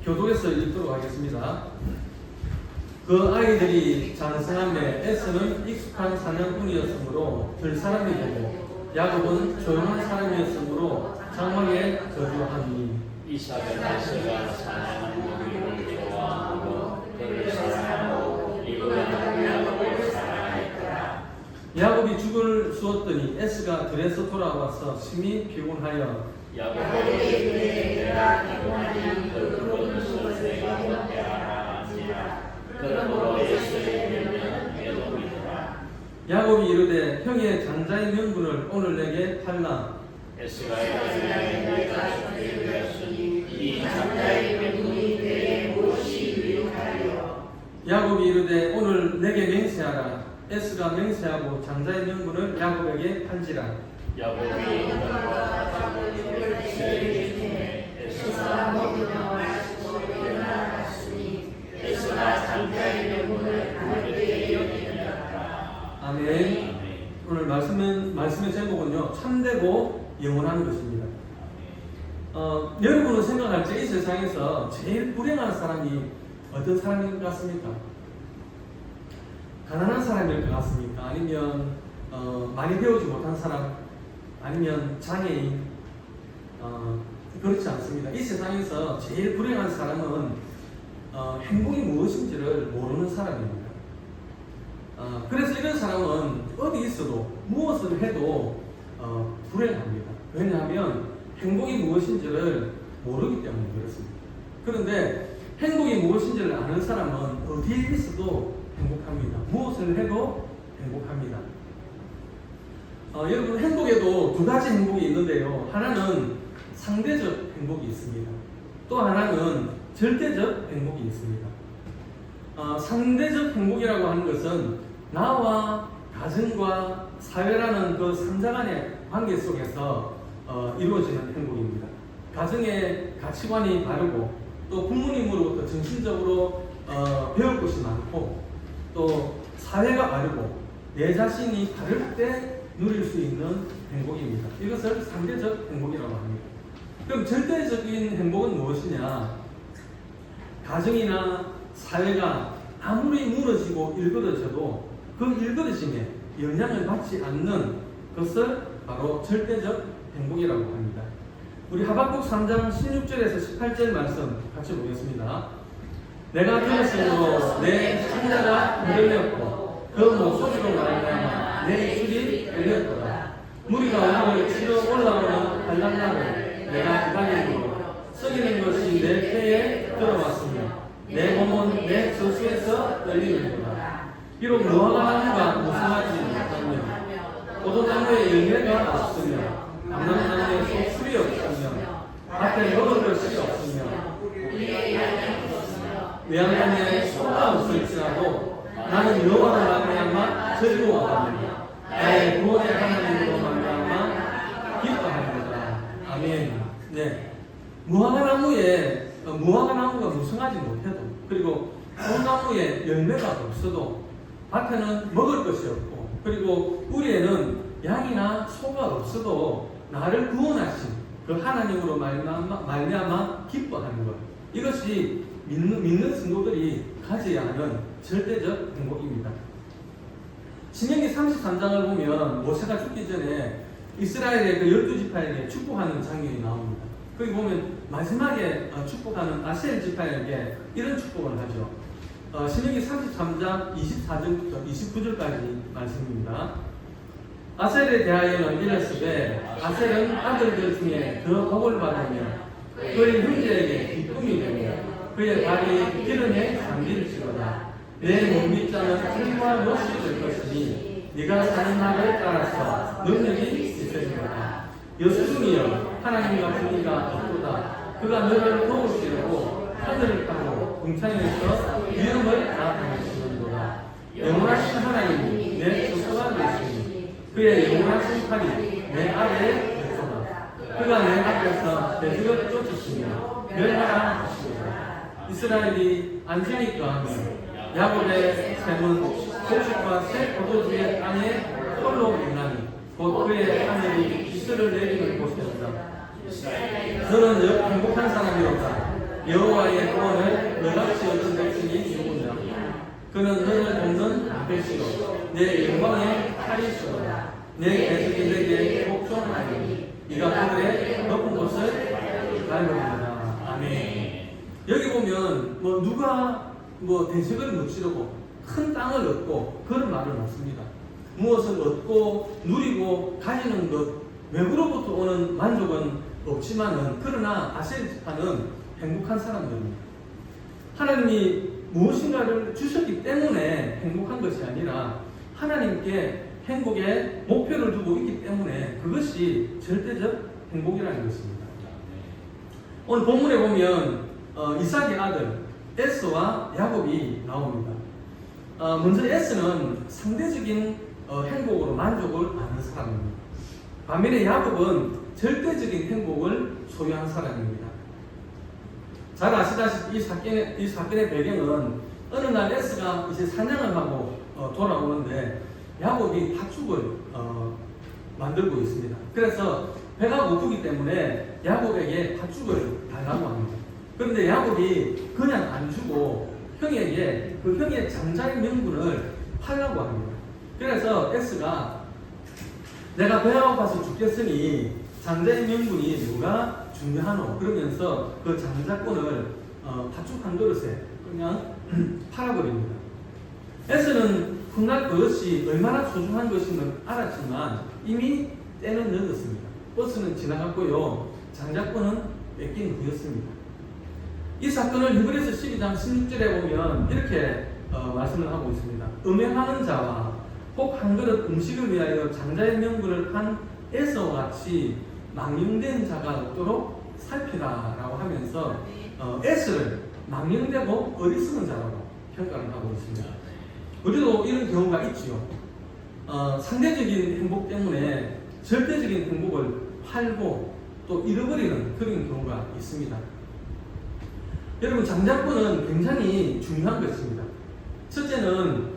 교독에서 읽도록 하겠습니다. 그 아이들이 장성함에 에서는 익숙한 사냥꾼이었으므로 들 사람이 되고 야곱은 조용한 사람이었으므로 장막에 거주하니 이삭은 에서가 사냥하는 무기를 좋아하고 그를 사랑하고 이브는 야곱을 사랑하였더라. 야곱이 죽을 주었더니 에스가 들에서 돌아와서 심히 피곤하여 야곱에게 내가 피곤하니 그러므로 것을 내가 못해 알아하니라. 그러므로 에서의 별명은 에돔이더라. 야곱이 이르되 형의 장자의 명분을 오늘 내게 팔라. 에서가 이르되 내가 죽게 되었으니 이 장자의 명분이 내게 무엇이 유익하리요. 야곱이 이르되 오늘 내게 맹세하라. 에스가 맹세하고 장자의 명분을 야곱에게 판지라. 야곱이 인간과 자고 죽을 때에 중에 에서가 먹으며 마시고 일어나갔으니 에서가 장자의 명분을 그에게 여기니라. 아멘. 오늘 말씀의 제목은요, 참되고 영원한 것입니다. 여러분은 생각할 때 이 세상에서 제일 불행한 사람이 어떤 사람인 것 같습니까? 가난한 사람일 것 같습니까? 아니면 많이 배우지 못한 사람? 아니면 장애인? 그렇지 않습니다. 이 세상에서 제일 불행한 사람은 행복이 무엇인지를 모르는 사람입니다. 그래서 이런 사람은 어디 있어도 무엇을 해도 불행합니다. 왜냐하면 행복이 무엇인지를 모르기 때문에 그렇습니다. 그런데 행복이 무엇인지를 아는 사람은 어디에 있어도 행복합니다. 무엇을 해도 행복합니다. 여러분, 행복에도 두 가지 행복이 있는데요. 하나는 상대적 행복이 있습니다. 또 하나는 절대적 행복이 있습니다. 상대적 행복이라고 하는 것은 나와 가정과 사회라는 그 삼자 간의 관계 속에서 이루어지는 행복입니다. 가정의 가치관이 바르고 또 부모님으로부터 정신적으로 배울 것이 많고 또 사회가 바르고 내 자신이 바를 때 누릴 수 있는 행복입니다. 이것을 상대적 행복이라고 합니다. 그럼 절대적인 행복은 무엇이냐? 가정이나 사회가 아무리 무너지고 일그러져도 그 일그러짐에 영향을 받지 않는 것을 바로 절대적 행복이라고 합니다. 우리 하박국 3장 16절에서 18절 말씀 같이 보겠습니다. 내가 들었으므로 내 창자가 흔들렸고 그 목소리로 말하면 내 입술이 열렸도다. 무리가 오늘 치러 올라오는 한량나를 내가 기다리고 썩이는 것이 내 폐에 들어왔으며 내 몸은 내 저수에서 떨리는구나. 비록 무화과 나무가 무성하지 못하며 포도나무에 열매가 없으며 감람나무에 속술이 없으며 밭에 먹을 것이 없으며 외양간에 소가 없을지라도 나는 여호와로 말미암아 즐거워하며 나의 구원의 하나님으로 말미암아 기뻐합니다. 아멘. 네. 무화과 나무가 무성하지 못해도 그리고 소나무에 열매가 없어도 밭에는 먹을 것이 없고 그리고 우리에는 양이나 소가 없어도 나를 구원하신 그 하나님으로 말미암아 기뻐하는 것. 이것이 믿는 성도들이 가져야 하는 절대적 행복입니다. 신명기 33장을 보면 모세가 죽기 전에 이스라엘의 그 12지파에게 축복하는 장면이 나옵니다. 거기 보면 마지막에 축복하는 아셀 지파에게 이런 축복을 하죠. 신명기 33장 24절부터 29절까지 말씀입니다. 아셀에 대하여는 이르시되 아셀은 아들들 중에 더 복을 받으며 그의 형제에게 기쁨이 되며 그의 발이 기름에 잠길지로다. 내 몸밑자는 힘과 못이 될 것이니 네가 사는 날을 따라서 능력이 있으리로다. 여수중이여 하나님 같은 이가 없도다. 그가 너를 도우시려고 하늘을 타고 궁창에서 위험을 나타내시는도다. 영원하신 하나님이 내 조서가 되시니 그의 영원하신 팔이 내 아래에 있도다. 그가 내 앞에서 대적을 쫓으시며 멸하라 하시리라. 이스라엘이 안전히 거하며 야곱의 샘은 곡식과 새 포도주의 땅에 홀로 있나니 곧 그의 하늘이 이슬을 내리는 곳이었다. 너는 행복한 사람이었다. 여호와의 구원을 너같이 얻은 백성이 누구냐? 그는 너를 돕는 백시로 내 영광의 칼이시로다. 내 계속인에게 복종하리니 네가 하늘의 높은 곳을 밟으리라. 아멘. 여기 보면 누가 대적을 무찌르고 큰 땅을 얻고 그런 말은 없습니다. 무엇을 얻고 누리고 가지는 것 외부로부터 오는 만족은 없지만은 그러나 아셀 지파는 행복한 사람들입니다. 하나님이 무엇인가를 주셨기 때문에 행복한 것이 아니라 하나님께 행복의 목표를 두고 있기 때문에 그것이 절대적 행복이라는 것입니다. 오늘 본문에 보면 이삭의 아들 에서와 야곱이 나옵니다. 먼저 에서는 상대적인 행복으로 만족을 아는 사람입니다. 반면에 야곱은 절대적인 행복을 소유한 사람입니다. 잘 아시다시피 이 사건의 배경은 어느 날 에서가 이제 사냥을 하고 돌아오는데 야곱이 팥죽을 만들고 있습니다. 그래서 배가 고프기 때문에 야곱에게 팥죽을 달라고 합니다. 그런데 야곱이 그냥 안 주고 형에게 그 형의 장자의 명분을 팔라고 합니다. 그래서 에스가 내가 배가 고파서 죽겠으니 장자의 명분이 뭐가 중요하노? 그러면서 그 장자권을 팥죽 한 그릇에 그냥 팔아버립니다. 에스는 훗날 그것이 얼마나 소중한 것임을 알았지만 이미 때는 늦었습니다. 버스는 지나갔고요. 장자권은 뺏긴 후였습니다. 이 사건을 히브리서 12장 16절에 보면 이렇게 말씀을 하고 있습니다. 음행하는 자와 혹 한 그릇 음식을 위하여 장자의 명분을 판 에서와 같이 망령된 자가 없도록 살피라 라고 하면서 에서를 망령되고 어리석은 자라고 평가를 하고 있습니다. 우리도 이런 경우가 있지요. 상대적인 행복 때문에 절대적인 행복을 팔고 또 잃어버리는 그런 경우가 있습니다. 여러분, 장자권은 굉장히 중요한 것입니다. 첫째는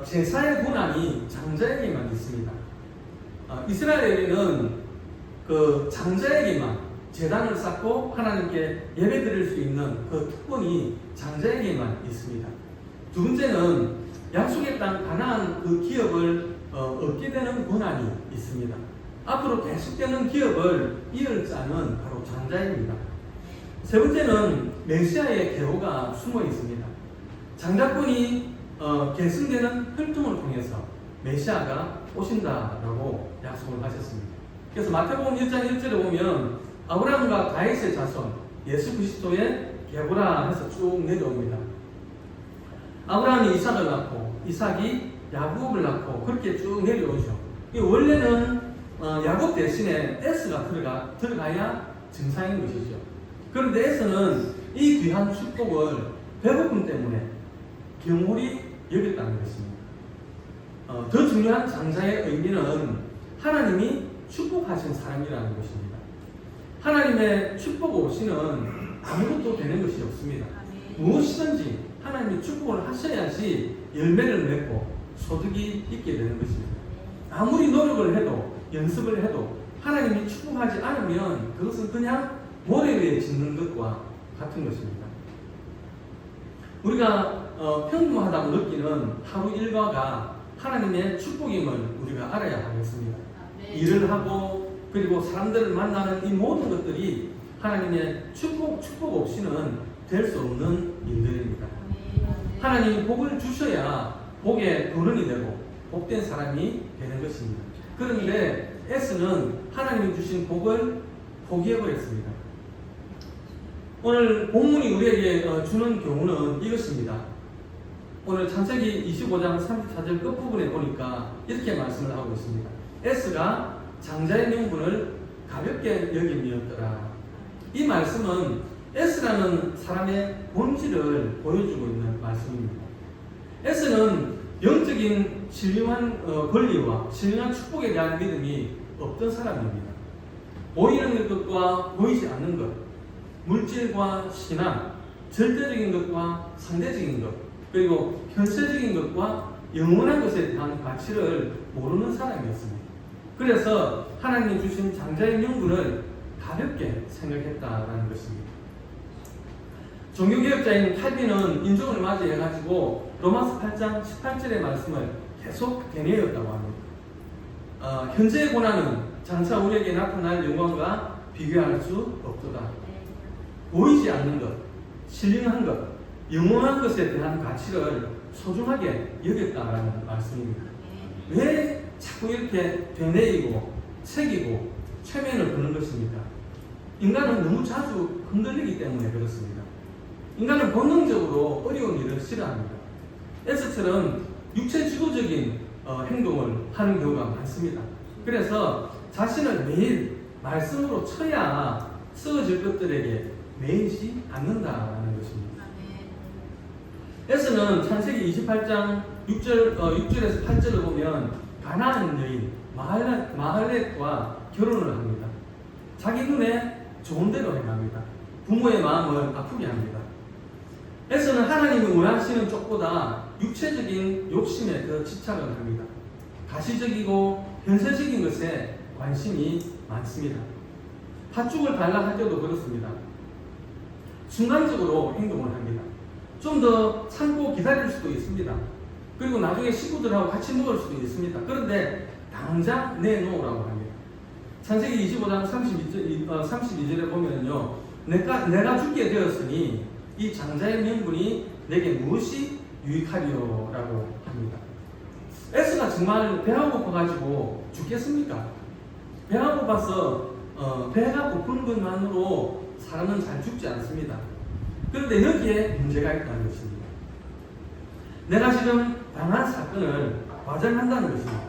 제사의 권한이 장자에게만 있습니다. 이스라엘에는 그 장자에게만 제단을 쌓고 하나님께 예배드릴 수 있는 그 특권이 장자에게만 있습니다. 두 번째는 약속의 땅 가나안 그 기업을 얻게 되는 권한이 있습니다. 앞으로 계속되는 기업을 이을 자는 바로 장자입니다. 세 번째는 메시아의 계호가 숨어 있습니다. 장자권이 계승되는 혈통을 통해서 메시아가 오신다라고 약속을 하셨습니다. 그래서 마태복음 1장 1절에 보면 아브라함과 다윗의 자손 예수 그리스도의 계보라 해서 쭉 내려옵니다. 아브라함이 이삭을 낳고 이삭이 야곱을 낳고 그렇게 쭉 내려오죠. 원래는 야곱 대신에 에스가 들어가야 정상인 것이죠. 그런데 에서는 이 귀한 축복을 배고픔 때문에 경홀히 여겼다는 것입니다. 더 중요한 장자의 의미는 하나님이 축복하신 사람이라는 것입니다. 하나님의 축복 없이는 아무것도 되는 것이 없습니다. 무엇이든지 하나님이 축복을 하셔야지 열매를 맺고 소득이 있게 되는 것입니다. 아무리 노력을 해도 연습을 해도 하나님이 축복하지 않으면 그것은 그냥 모래 위에 짓는 것과 같은 것입니다. 우리가 평범하다고 느끼는 하루 일과가 하나님의 축복임을 우리가 알아야 하겠습니다. 일을 하고 그리고 사람들을 만나는 이 모든 것들이 하나님의 축복 없이는 될 수 없는 일들입니다. 하나님이 복을 주셔야 복의 근원이 되고 복된 사람이 되는 것입니다. 그런데 에스는 하나님이 주신 복을 포기해버렸습니다. 오늘 본문이 우리에게 주는 교훈은 이것입니다. 오늘 창세기 25장 34절 끝부분에 보니까 이렇게 말씀을 하고 있습니다. 에스가 장자의 명분을 가볍게 여김이었더라. 이 말씀은 에스라는 사람의 본질을 보여주고 있는 말씀입니다. 에스는 영적인 신령한 권리와 신령한 축복에 대한 믿음이 없던 사람입니다. 보이는 것과 보이지 않는 것, 물질과 신앙, 절대적인 것과 상대적인 것, 그리고 현세적인 것과 영원한 것에 대한 가치를 모르는 사람이었습니다. 그래서 하나님이 주신 장자의 명분을 가볍게 생각했다라는 것입니다. 종교개혁자인 칼빈은 인종을 맞이해가지고 로마서 8장 18절의 말씀을 계속 되뇌었다고 합니다. 현재의 고난은 장차 우리에게 나타날 영광과 비교할 수 없도다. 보이지 않는 것, 신령한 것, 영원한 것에 대한 가치를 소중하게 여겼다라는 말씀입니다. 왜 자꾸 이렇게 되뇌이고 새기고 최면을 거는 것입니까? 인간은 너무 자주 흔들리기 때문에 그렇습니다. 인간은 본능적으로 어려운 일을 싫어합니다. 에스처럼 육체주도적인 행동을 하는 경우가 많습니다. 그래서 자신을 매일 말씀으로 쳐야 썩어질 것들에게 매이지 않는다라는 것입니다. 에스는 창세기 28장 6절에서 8절을 보면 가나안 여인 마할렛과 결혼을 합니다. 자기 눈에 좋은 대로 행합니다. 부모의 마음을 아프게 합니다. 에서는 하나님이 원하시는 쪽보다 육체적인 욕심에 더 집착을 합니다. 가시적이고 현세적인 것에 관심이 많습니다. 팥죽을 달라 할 때도 그렇습니다. 순간적으로 행동을 합니다. 좀 더 참고 기다릴 수도 있습니다. 그리고 나중에 식구들하고 같이 먹을 수도 있습니다. 그런데 당장 내놓으라고 합니다. 창세기 25장 32절에 보면요, 내가 죽게 되었으니 이 장자의 명분이 내게 무엇이 유익하리요라고 합니다. 에스가 정말 배가 고파가지고 죽겠습니까? 배가 고파서 배가 고픈 것만으로 사람은 잘 죽지 않습니다. 그런데 여기에 문제가 있다는 것입니다. 내가 지금 당한 사건을 과장한다는 것입니다.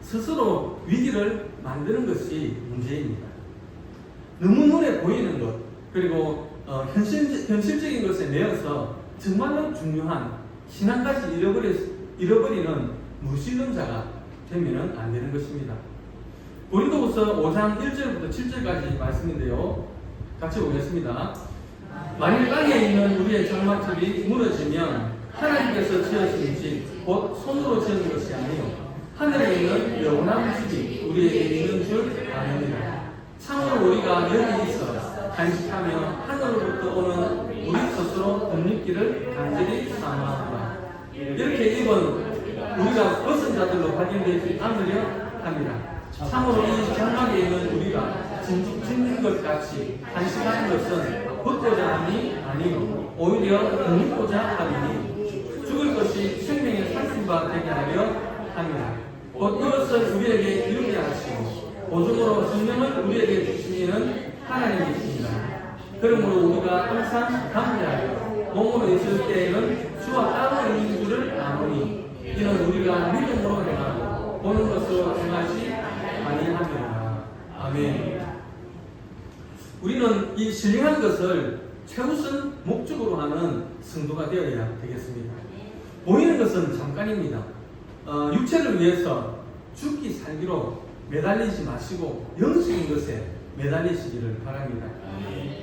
스스로 위기를 만드는 것이 문제입니다. 너무 눈에 보이는 것, 그리고 현실적인 것에 매여서 정말로 중요한 신앙까지 잃어버리는 무신론자가 되면 안 되는 것입니다. 고린도후서 5장 1절부터 7절까지 말씀인데요. 같이 보겠습니다. 만일 땅에 있는 우리의 장막집이 무너지면 하나님께서 지으신 집, 곧 손으로 지은 것이 아니요 하늘에 있는 영원한 집이 우리에게 있는 줄 아느니라. 참으로 우리가 여기 있어 간직하며 하늘로부터 오는 우리 스스로 덧입기를 간절히 사모하노라. 이렇게 입은 우리가 벗은 자들로 발견되지 않으려 합니다. 참으로 이 장막에 있는 우리가 짓는 것 같이 간직하는 것은 벗고자 함이 아니요 오히려 덧입고자 함이니 죽을 것이 생명의 살순바 되게 하려 합니다. 곧 이것을 우리에게 이루게 하시고 보증으로 성령을 우리에게 주시는 하나님이십니다. 그러므로 우리가 항상 감사하여 몸으로 있을 때에는 주와 따로 있는 줄을 아노니 이는 우리가 믿음으로 행하고 보는 것으로 행하지 아니하리라. 아멘. 우리는 이 신령한 것을 최우선 목적으로 하는 성도가 되어야 되겠습니다. 보이는 것은 잠깐입니다. 육체를 위해서 죽기 살기로 매달리지 마시고 영적인 것에 매달리시기를 바랍니다.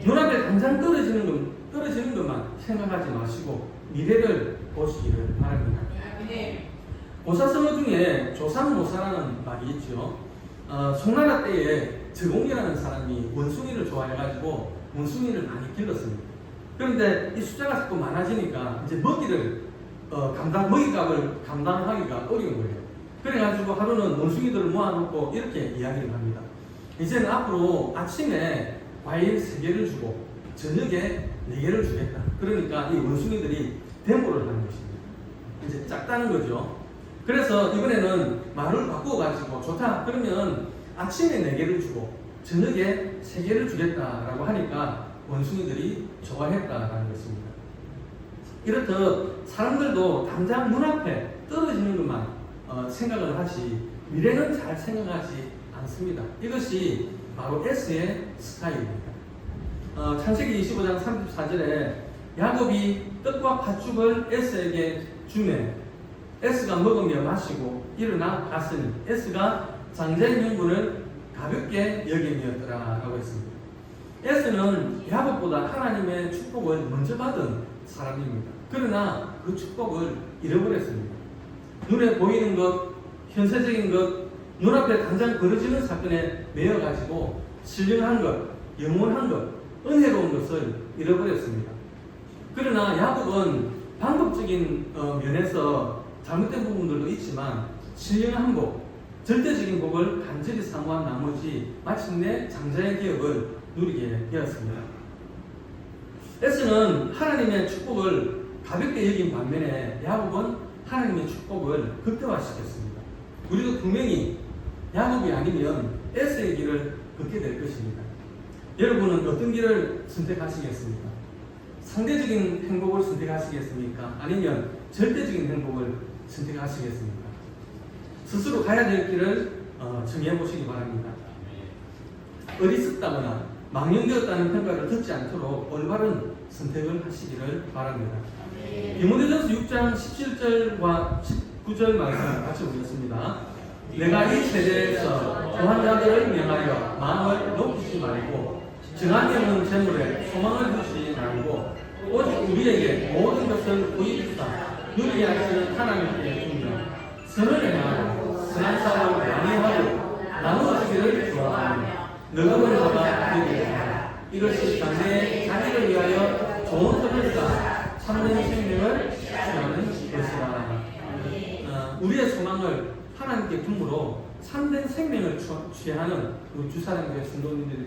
눈앞에 당장 떨어지는 것만 생각하지 마시고 미래를 보시기를 바랍니다. 보살성어 중에 조상모사라는 말이 있죠. 송나라 때에 저공이라는 사람이 원숭이를 좋아해가지고 원숭이를 많이 길렀습니다. 그런데 이 숫자가 자꾸 많아지니까 이제 먹이값을 감당하기가 어려운 거예요. 그래가지고 하루는 원숭이들을 모아놓고 이렇게 이야기를 합니다. 이제는 앞으로 아침에 과일 3개를 주고 저녁에 4개를 주겠다. 그러니까 이 원숭이들이 데모를 하는 것입니다. 이제 작다는 거죠. 그래서 이번에는 말을 바꾸어가지고 좋다. 그러면 아침에 4개를 주고 저녁에 3개를 주겠다라고 하니까 원숭이들이 좋아했다라는 것입니다. 이렇듯 사람들도 당장 눈앞에 떨어지는 것만 생각을 하지 미래는 잘 생각하지 않습니다. 이것이 바로 S의 스타일입니다. 창세기 25장 34절에 야곱이 떡과 팥죽을 S에게 주매 S가 먹으며 마시고 일어나 갔으니 S가 장자의 명분을 가볍게 여김이었더라 라고 했습니다. S는 야곱보다 하나님의 축복을 먼저 받은 사람입니다. 그러나 그 축복을 잃어버렸습니다. 눈에 보이는 것, 현세적인 것, 눈앞에 당장 벌어지는 사건에 매여가지고 신령한 것, 영원한 것, 은혜로운 것을 잃어버렸습니다. 그러나 야곱은 방법적인 면에서 잘못된 부분들도 있지만 신령한 복, 절대적인 복을 간절히 사모한 나머지 마침내 장자의 기업을 누리게 되었습니다. 에스는 하나님의 축복을 가볍게 여긴 반면에 야곱은 하나님의 축복을 극대화시켰습니다. 우리도 분명히 야곱이 아니면 에스의 길을 걷게 될 것입니다. 여러분은 어떤 길을 선택하시겠습니까? 상대적인 행복을 선택하시겠습니까? 아니면 절대적인 행복을 선택하시겠습니까? 스스로 가야 될 길을 정해보시기 바랍니다. 어리석다거나 망령되었다는 평가를 듣지 않도록 올바른 선택을 하시기를 바랍니다. 디모데전서 6장 17절과 19절 말씀 같이 보겠습니다. 내가 이 세대에서 부한 자들을 명하여 마음을 높이지 말고 정한 여는 재물에 소망을 두지 말고 오직 우리에게 모든 것을 구입사 누리게 하시는 하나님께 주며 선을 행하고 선한 사업을 많이 하고 나누어주기를 좋아하며 너그러운 자가 되게 하라. 이것이 장래에 자기를 위하여 좋은 선을 쌓아 참된 생명을 취하는 것이라. 우리의 소망을 하나님께 둠으로 참된 생명을 취하는 우리 주사랑교회 성도님들이